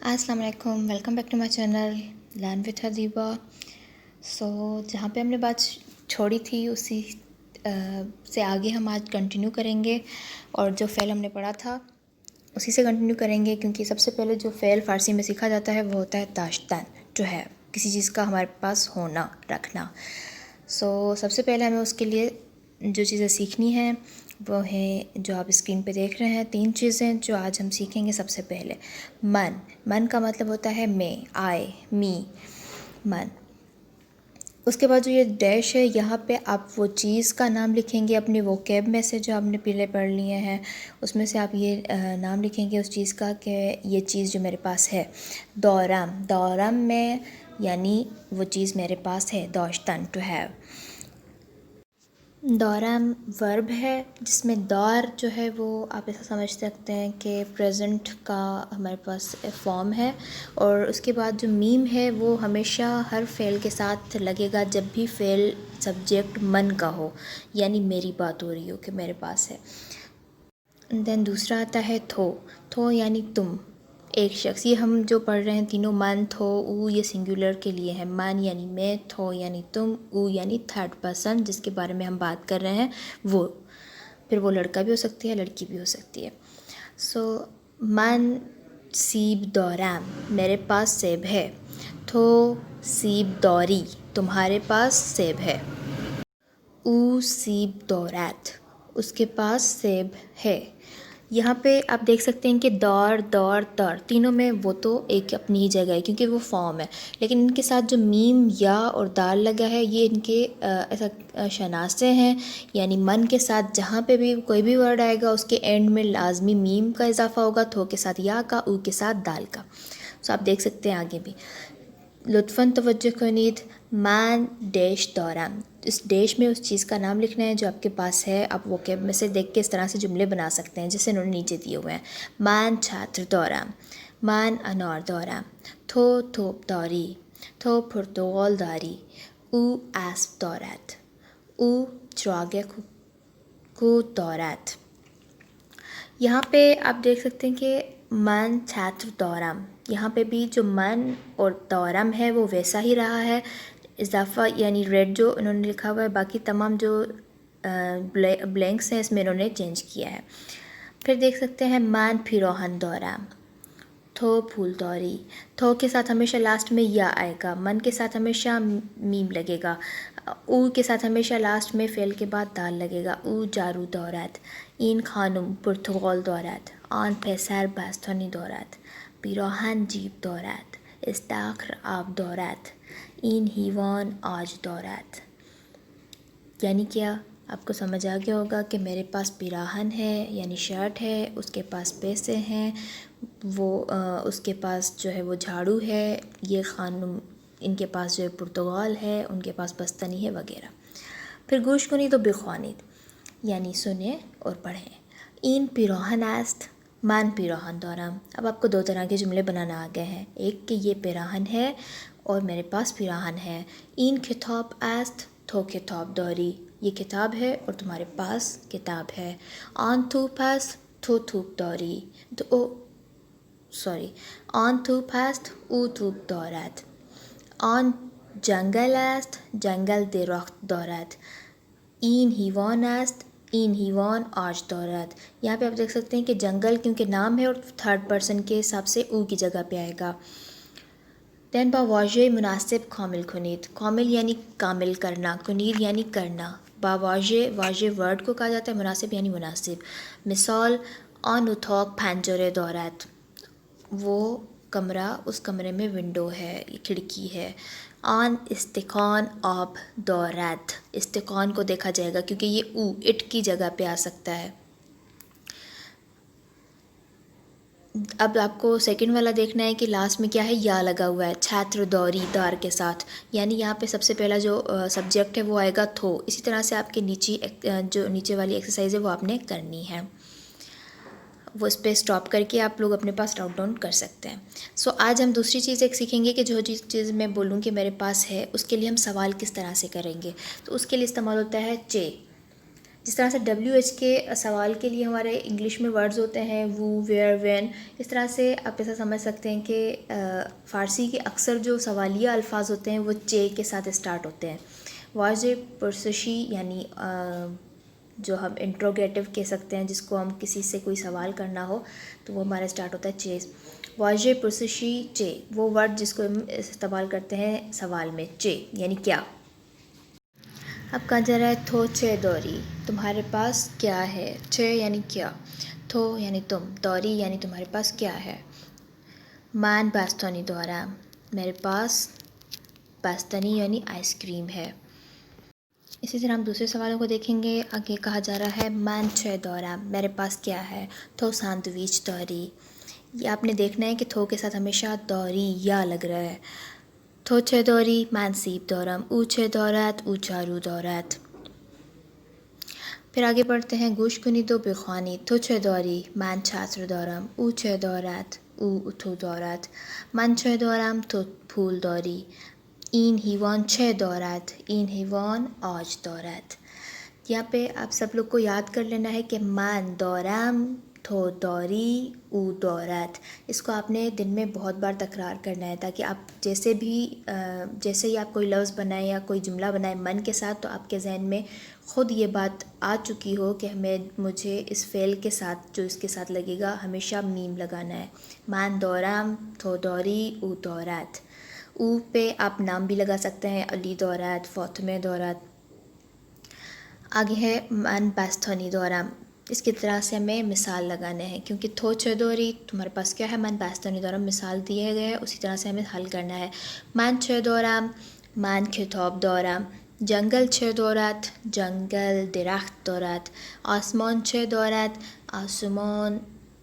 अस्सलाम वालेकुम, welcome back to my channel learn with Hadiba. जहाँ पे हमने बात छोड़ी थी उसी से आगे हम आज कंटिन्यू करेंगे और जो फ़ेल हमने पढ़ा था उसी से कंटिन्यू करेंगे, क्योंकि सबसे पहले जो फ़ेल फ़ारसी में सीखा जाता है वो होता है दाश्तन, जो है किसी चीज़ का हमारे पास होना, रखना। सबसे पहले हमें उसके लिए जो चीज़ें सीखनी हैं वो है जो आप स्क्रीन पे देख रहे हैं। 3 चीज़ें जो आज हम सीखेंगे। सबसे पहले मन। मन का मतलब होता है मैं, आई, मी, मन। उसके बाद जो ये डैश है यहाँ पे आप वो चीज़ का नाम लिखेंगे अपने वोकैब में से जो आपने पहले पढ़ लिए हैं, उसमें से आप ये नाम लिखेंगे उस चीज़ का कि ये चीज़ जो मेरे पास है। दौराम, दौराम में यानी वो चीज़ मेरे पास है। दौश्तन, टू हैव। दौराम वर्ब है जिसमें दौर जो है वो आप ऐसा समझ सकते हैं कि प्रेजेंट का हमारे पास फॉर्म है। और उसके बाद जो मीम है वो हमेशा हर फ़ेल के साथ लगेगा जब भी फ़ेल सब्जेक्ट मन का हो, यानी मेरी बात हो रही हो कि मेरे पास है। देन दूसरा आता है थो। थो यानी तुम, एक शख्स। ये हम जो पढ़ रहे हैं तीनों, मन, थो, ऊ, ये सिंगुलर के लिए है। मन यानी मैं, थो यानी तुम, ऊ यानी थर्ड पर्सन जिसके बारे में हम बात कर रहे हैं वो। फिर वो लड़का भी हो सकती है, लड़की भी हो सकती है। मन सीब दौराम, मेरे पास सेब है। थो सीब दौरी, तुम्हारे पास सेब है। ऊ सीब दौरात, उसके पास सेब है। यहाँ पे आप देख सकते हैं कि दौर, दौर, तर, तीनों में वो तो एक अपनी ही जगह है क्योंकि वो फॉर्म है, लेकिन इनके साथ जो मीम, या और दाल लगा है ये इनके ऐसा शनासे हैं। यानी मन के साथ जहाँ पे भी कोई भी वर्ड आएगा उसके एंड में लाजमी मीम का इजाफा होगा, थो के साथ या का, ऊ के साथ दाल का। आप देख सकते हैं आगे भी। लुत्फ़न तवज्जो कनीद, मैन डैश दौरान, इस डैश में उस चीज़ का नाम लिखना है जो आपके पास है। आप वो कैब में से देख के इस तरह से जुमले बना सकते हैं जैसे उन्होंने नीचे दिए हुए हैं। मैन छात्र दौरान, मैन अनौर दौरान, थो थोप दौरी, थो पुर्तगाल दारी, ऊ एस्प दौरात, ऊ चुरागे को दौरात। यहाँ पे आप देख सकते हैं कि मन छात्र दौराम, यहाँ पे भी जो मन और दौराम है वो वैसा ही रहा है। इजाफा यानी रेड जो उन्होंने लिखा हुआ है, बाकी तमाम जो ब्लैंक्स हैं इसमें इन्होंने चेंज किया है। फिर देख सकते हैं मान फिरोहन दौराम, थो फूल दौरी, थो के साथ हमेशा लास्ट में या आएगा, मन के साथ हमेशा मीम लगेगा, ऊ के साथ हमेशा लास्ट में फ़ेल के बाद दाल लगेगा। ऊ जारू दौरात, इन खानुम पुर्तगाल दौरात, आन पैसर बास्तनी दौरात, पिरोहन जीप दौरात, इस्ताखर आब दौरात, इन हीवान आज दौरात। यानी क्या आपको समझ आ गया होगा कि मेरे पास पिराहन है यानी शर्ट है, उसके पास पैसे हैं, वो उसके पास जो है वो झाड़ू है, ये खानुम इनके पास जो है पुर्तगाल है, उनके पास बस्तनी है वगैरह। फिर गोश कुनी तो बेख्वानिद यानी सुने और पढ़ें। इन पिरोहन आस्त, मान पिरोहन दौराम। अब आपको 2 तरह के जुमले बनाना आ गए हैं, एक कि ये पिराहन है और मेरे पास पिराहन है। इन किताब आस्त, थो किताब दौरी, ये किताब है और तुम्हारे पास किताब है। आन थूप आस्त, थो थूप दौरी, आन थूप आस्त, ऊ थूप दौरात। आन जंगल आस्त, जंगल दरख्त दौरात। इन हीवान आस्त, इन हीवान आज दौरात। यहाँ पे आप देख सकते हैं कि जंगल क्योंकि नाम है और थर्ड पर्सन के हिसाब से ऊ की जगह पे आएगा। दैन बावाजे मुनासिब कामिल कुनीद, कामिल यानी कामिल करना, कुनीद यानी करना। बावाजे, वाजे वर्ड को कहा जाता है, मुनासिब यानी मुनासिब। मिसाल, आन उथौक फैंजरे दौरात, वो कमरा, उस कमरे में विंडो है, खिड़की है। आन इस्तिकान आब दौरात, इस्तिकान को देखा जाएगा क्योंकि ये ऊ इट की जगह पे आ सकता है। अब आपको सेकंड वाला देखना है कि लास्ट में क्या है, या लगा हुआ है, छात्र दौरी दार के साथ, यानी यहाँ पे सबसे पहला जो सब्जेक्ट है वो आएगा थो। इसी तरह से आपके नीचे जो नीचे वाली एक्सरसाइज है वो आपने करनी है, वो इस पर स्टॉप करके आप लोग अपने पास नोट डाउन कर सकते हैं। आज हम दूसरी चीज़ एक सीखेंगे कि जो चीज़ मैं बोलूँ कि मेरे पास है उसके लिए हम सवाल किस तरह से करेंगे। तो उसके लिए इस्तेमाल होता है चे। जिस तरह से WH के सवाल के लिए हमारे इंग्लिश में वर्ड्स होते हैं वो, वेयर, व्हेन, इस तरह से आप ऐसा समझ सकते हैं कि फ़ारसी के अक्सर जो सवालिया अल्फाज होते हैं वो चे के साथ स्टार्ट होते हैं। वाज़े पुरसशी यानी जो हम इंट्रोगेटिव कह सकते हैं, जिसको हम किसी से कोई सवाल करना हो तो वो हमारा स्टार्ट होता है चे। वाज़े पुरसशी चे, वो वर्ड जिसको हम इस्तेमाल करते हैं सवाल में, चे यानी क्या। अब कहा जा रहा है थो चे दौरी, तुम्हारे पास क्या है। चे यानी क्या, थो यानी तुम, दौरी यानी तुम्हारे पास क्या है। मान बास्तनी दौरा, मेरे पास बास्तनी यानी आइसक्रीम है। इसी तरह हम दूसरे सवालों को देखेंगे। आगे कहा जा रहा है मान छे दौरा, मेरे पास क्या है। थो सैंडविच दौरी, ये आपने देखना है कि थो के साथ हमेशा दौरी या लग रहा है। थो छे दौरी मान सीब दौरम, ऊ छे दौरात ऊ चारू दौरात। फिर आगे बढ़ते हैं गुश कुनी दो बेखानी, थो छे दौरी मान छात्र दौरम, ऊ छे दौरात ऊ उठू दौरात। मन छे दौरम तो फूल दौरी, इन हिवान छे दौरात इन हिवान आज दौरात। यहाँ पे आप सब लोग को याद कर लेना है कि मान दौराम, थो दौरी, ऊ दौरात, इसको आपने दिन में बहुत बार तकरार करना है, ताकि आप जैसे ही आप कोई लफ्ज़ बनाएं या कोई जुमला बनाएं मन के साथ, तो आपके जहन में ख़ुद ये बात आ चुकी हो कि मुझे इस फ़ेल के साथ जो इसके साथ लगेगा हमेशा मीम लगाना है। मान दौराम, थो दौरी, ऊ दौरात। ऊ पे आप नाम भी लगा सकते हैं, अली दौरात, फ़ातिमा दौरात। आगे है मन बास्तनी दौराम, इसकी तरह से हमें मिसाल लगाने हैं, क्योंकि थो छे दौरी तुम्हारे पास क्या है, मन बास्तनी दौराम मिसाल दिए गए हैं, उसी तरह से हमें हल करना है। मान छे दौराम मान खिताब दौराम, जंगल छे दौरात जंगल दरख्त दौरात। आसमान छे दौरात, आसमान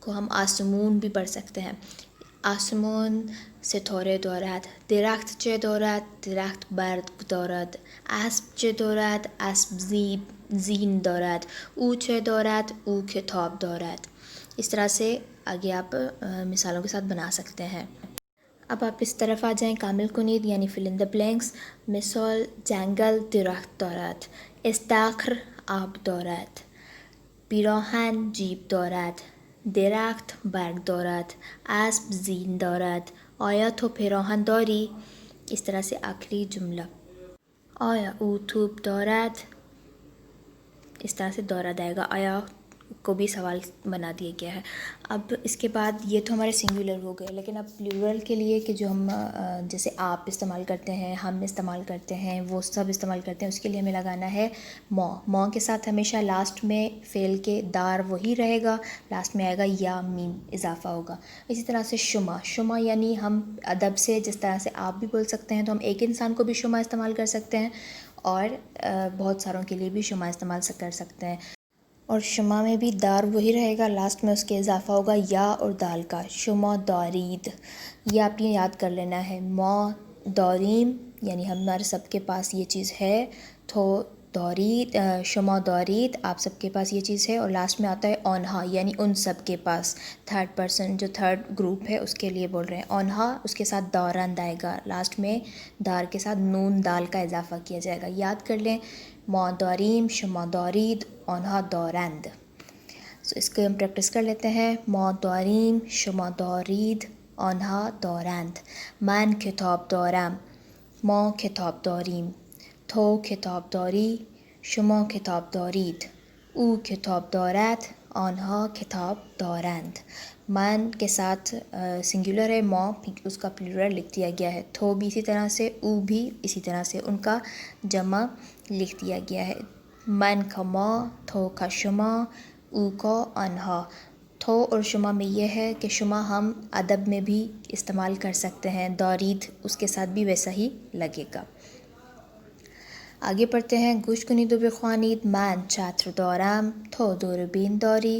को हम आसमून भी पढ़ सकते हैं, आसमान सितारे दौरात। दरख्त चे दौरात दरख्त बर्ग दौरात। अस्ब चे दौरात अस्ब जीन दौरात। ऊ चे दौरात ऊ खिताब दौरात। इस तरह से आगे आप मिसालों के साथ बना सकते हैं। अब आप इस तरफ आ जाएं, कामिल कुनीद यानी फिल इन द ब्लैंक्स। मिसाल जंगल दरख्त दौरात, इस्ताखर आब दौरात, पिराहन जीप दौरात, दरख्त बर्ग दौरात, अस्ब जीन दौरात। आया तो पिराहन दौरी। इस तरह से आखिरी जुमला, आया ऊ थूप दौरात, इस तरह से दौरात आएगा, आया को भी सवाल बना दिया गया है। अब इसके बाद ये तो हमारे सिंगुलर हो गए, लेकिन अब प्लूरल के लिए कि जो हम जैसे आप इस्तेमाल करते हैं, हम इस्तेमाल करते हैं, वो सब इस्तेमाल करते हैं, उसके लिए हमें लगाना है मौ के साथ हमेशा लास्ट में फ़ेल के दार वही रहेगा, लास्ट में आएगा या मीम इजाफा होगा। इसी तरह से शुमा यानी हम अदब से जिस तरह से आप भी बोल सकते हैं, तो हम एक इंसान को भी शुमा इस्तेमाल कर सकते हैं और बहुत सारों के लिए भी शुमा इस्तेमाल कर सकते हैं। और शुमा में भी दार वही रहेगा, लास्ट में उसके इजाफा होगा या और दाल का, शुमा दौरीद। ये आपने याद कर लेना है। मौ दौरीम यानी हमारे सबके पास ये चीज़ है, तो दौरीद, शुमा दौरीद आप सबके पास ये चीज़ है। और लास्ट में आता है ओनहा यानी उन सब के पास, थर्ड पर्सन जो थर्ड ग्रुप है उसके लिए बोल रहे हैं। ओनहा उसके साथ दौरंद आएगा, लास्ट में दार के साथ नून दाल का इजाफा किया जाएगा। याद कर लें, मौ दौरीम, शुमा दौरीद, ओनहा दौरंद। सो इसको हम प्रैक्टिस कर लेते हैं। मौ दौरीम, शुमा दौरीद, ओनहा दौरंद। मन खिताब दौरम, मौ खिताब दौरीम, थो खिताब दौरी, शुमा खिताब दौरीद, ऊ खिताब दौरत, ओनहा खिताब दौरंद। मन के साथ सिंगुलर है, मौ उसका प्लूरल लिख दिया गया है, थो भी इसी तरह से, ऊ भी इसी तरह से, उनका जमा लिख दिया गया है। मन का मौ, थो का शुमा, ऊ का ओनहा। थो और शुमा में यह है कि शुमा हम अदब में भी इस्तेमाल कर सकते हैं, दौरीद उसके साथ भी वैसा ही लगेगा। आगे पढ़ते हैं। गुश कुनी दो बेख्वानीद, मान छात्र दौराम, थो दूरबीन दौरी,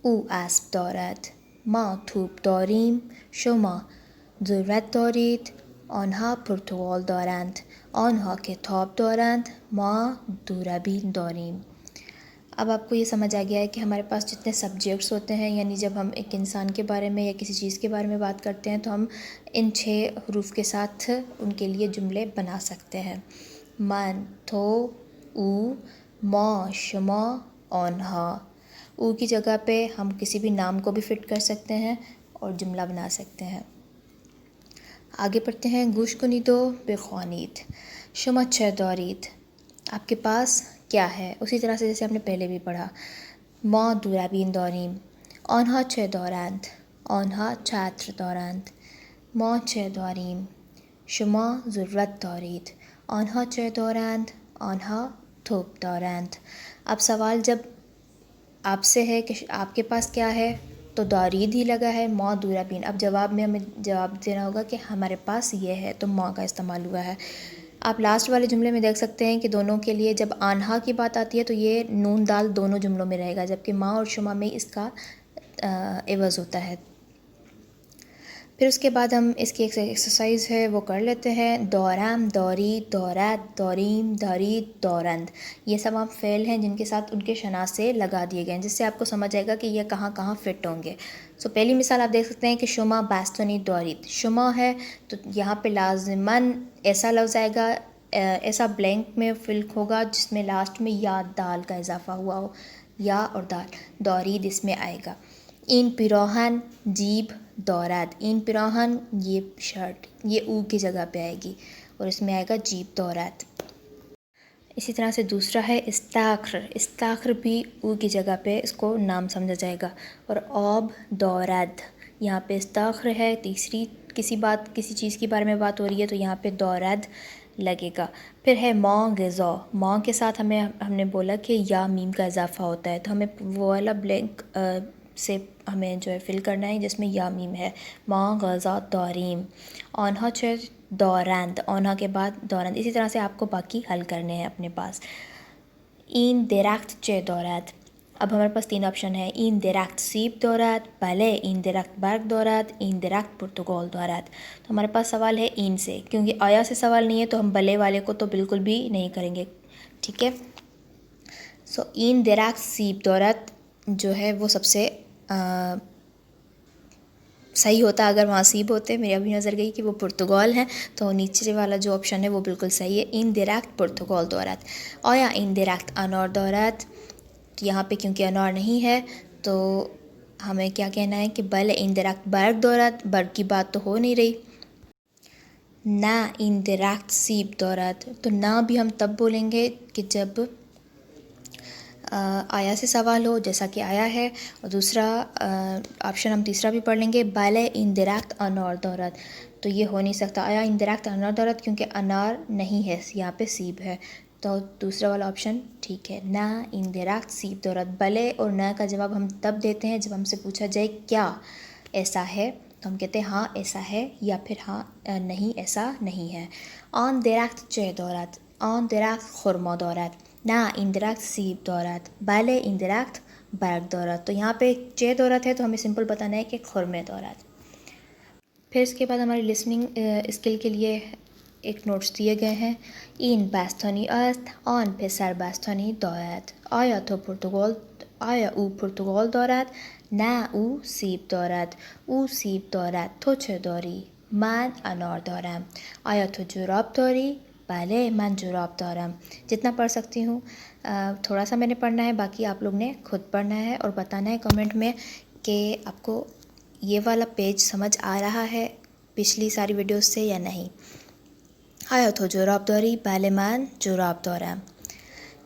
ऊ आस्ब दौरत, मा थूप दौरीम, शुमा ज़रूरत दौरीद, ओनहा पुर्तगाल दौरंद, ओनहा किताब दौरंद, मा दूरबीन दौरीम। अब आपको ये समझ आ गया है कि हमारे पास जितने सब्जेक्ट्स होते हैं, यानी जब हम एक इंसान के बारे में या किसी चीज़ के बारे में बात करते हैं तो हम इन 6 हरूफ के साथ उनके लिए जुमले बना सकते हैं। मन, थो, ऊ, मौ, शुमा, ऑनहा। ऊ की जगह पे हम किसी भी नाम को भी फिट कर सकते हैं और जुमला बना सकते हैं। आगे पढ़ते हैं। गुश कुनिदो बेख्वानीत शुमा चे दौरीत, आपके पास क्या है। उसी तरह से जैसे आपने पहले भी पढ़ा। मौ दुराबीन दौरीम, ऑनहा चे दौरांत, ऑनहा छात्र दौरांत। मौ चे दौरीम, शुमा ज़रूरत दौरीत, ऑनहा चे दौरांत, ऑनहा थोप दौरांत। अब सवाल जब आपसे है कि आपके पास क्या है, तो दौरीद ही लगा है, मौ दूराबीन। अब जवाब में हमें जवाब देना होगा कि हमारे पास ये है, तो मौ का इस्तेमाल हुआ है। आप लास्ट वाले जुमले में देख सकते हैं कि दोनों के लिए जब आन्हा की बात आती है तो ये नून दाल दोनों जुमलों में रहेगा, जबकि माँ और शुमा में इसका एवज़ होता है। फिर उसके बाद हम इसकी एक एक्सरसाइज है वो कर लेते हैं। दौराम, दौरी, दौरात, दौरीम, दौरीद, दौरंद, ये सब आप फ़ेल हैं जिनके साथ उनके शनासे लगा दिए गए हैं, जिससे आपको समझ आएगा कि ये कहाँ कहाँ फ़िट होंगे। सो पहली मिसाल आप देख सकते हैं कि शुमा बास्तनी दौरीद, शुमा है तो यहाँ पे लाज़िमन ऐसा लफ्ज़ आएगा, ऐसा ब्लैंक में फिल होगा जिसमें लास्ट में या दाल का इजाफा हुआ हो, या और दाल। दौरीद इसमें आएगा। इन पिरोहन जीब दौरात, इन पिरोहन ये शर्ट, ये ऊ की जगह पे आएगी और इसमें आएगा जीब दौरात। इसी तरह से दूसरा है इस्ताख्र, इस्ताख्र भी ऊ की जगह पे इसको नाम समझा जाएगा। और औब दौराद, यहाँ पे इस्ताख्र है, तीसरी किसी चीज़ के बारे में बात हो रही है तो यहाँ पे दौराद लगेगा। फिर है मौ ग़िज़ा, मौ के साथ हमने बोला कि या मीम का इजाफा होता है, तो हमें वो वाला ब्लैंक से हमें जो है फिल करना है जिसमें या मीम है। मौ ग़ज़ा दौरीम, ऑनहा चे दौरांद, ऑनहा के बाद दौरांद। इसी तरह से आपको बाकी हल करने हैं अपने पास। इन दरख्त चे दौरात, अब हमारे पास 3 ऑप्शन है। इन दरख्त सीब दौरात, भले इन दरख्त बर्ग दौरात, इन दरख्त पुर्तगाल दौरात। तो हमारे पास सवाल है इन से, क्योंकि आया से सवाल नहीं है तो हम भले वाले को तो बिल्कुल भी नहीं करेंगे, ठीक है। सो इन दरख्त सीब दौरात जो है वो सबसे सही होता अगर वहाँ सीब होते। मेरी अभी नज़र गई कि वो पुर्तगाल हैं, तो नीचे वाला जो ऑप्शन है वो बिल्कुल सही है। इन दरख्त पुर्तगाल दौरात। और या इन दरख्त अनार दौरात, यहाँ पे क्योंकि अनार नहीं है तो हमें क्या कहना है कि बल इन दरख्त बर्ग दौरात, बर्ग की बात तो हो नहीं रही। ना इन दरख्त सीब दौरात, तो ना भी हम तब बोलेंगे कि जब आया से सवाल हो, जैसा कि आया है। और दूसरा ऑप्शन हम तीसरा भी पढ़ लेंगे, बाले इन दरख्त अनार दौरात, तो ये हो नहीं सकता। आया इन दरख्त अनार दौरात, क्योंकि अनार नहीं है, यहाँ पे सीब है, तो दूसरा वाला ऑप्शन ठीक है। ना इन दरख्त सीब दौरात। बले और ना का जवाब हम तब देते हैं जब हमसे पूछा जाए क्या ऐसा है, तो हम कहते हैं हाँ ऐसा है, या फिर हाँ नहीं ऐसा नहीं है। ऑन दरख्त चे दौरात, ऑन दरख्त खुरमा दौरात, ना इन दरख्त सीब दौरात, बाले इन दरख्त बर्ग दौरात। तो यहाँ पे चे दौरात है तो हमें सिंपल बताना है कि खुरमे दौरात। फिर इसके बाद हमारी लिसनिंग स्किल के लिए एक नोट्स दिए गए हैं। इन बास्तनी अस्त, ऑन पेसर बास्तनी दौरात, आया तो पुर्तगाल, आया ऊ पुर्तगाल दौरात, ना ऊ सीब दौरात, ऊ सीब दौरात, तो चे दौरी, मान अनार दौराम, आया तो जुराब दौरी, पहले मैं जुराब दौराम। जितना पढ़ सकती हूँ थोड़ा सा मैंने पढ़ना है, बाकी आप लोग ने खुद पढ़ना है और बताना है कमेंट में कि आपको ये वाला पेज समझ आ रहा है पिछली सारी वीडियोस से या नहीं। आया तो जुराब दौरी, पहले मैं जुराब दौराम।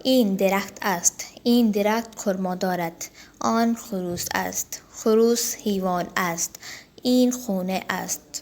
इन दरख्त अस्त, इन दरख्त खुरमा दौरत, आन खरूस अस्त, खरूस हिवान अस्त, इन खूने अस्त,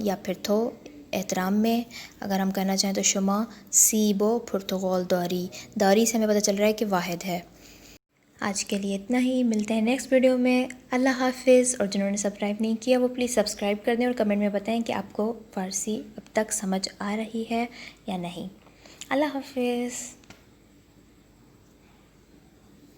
या फिर तो एहतराम में अगर हम कहना चाहें तो शुमा सीब व पुर्तगाल दौरी, दौरी से हमें पता चल रहा है कि वाहिद है। आज के लिए इतना ही, मिलते हैं नेक्स्ट वीडियो में। अल्लाह हाफिज़। और जिन्होंने सब्सक्राइब नहीं किया वो प्लीज़ सब्सक्राइब कर दें और कमेंट में बताएं कि आपको फ़ारसी अब तक समझ आ रही है या नहीं। अल्लाह हाफिज़।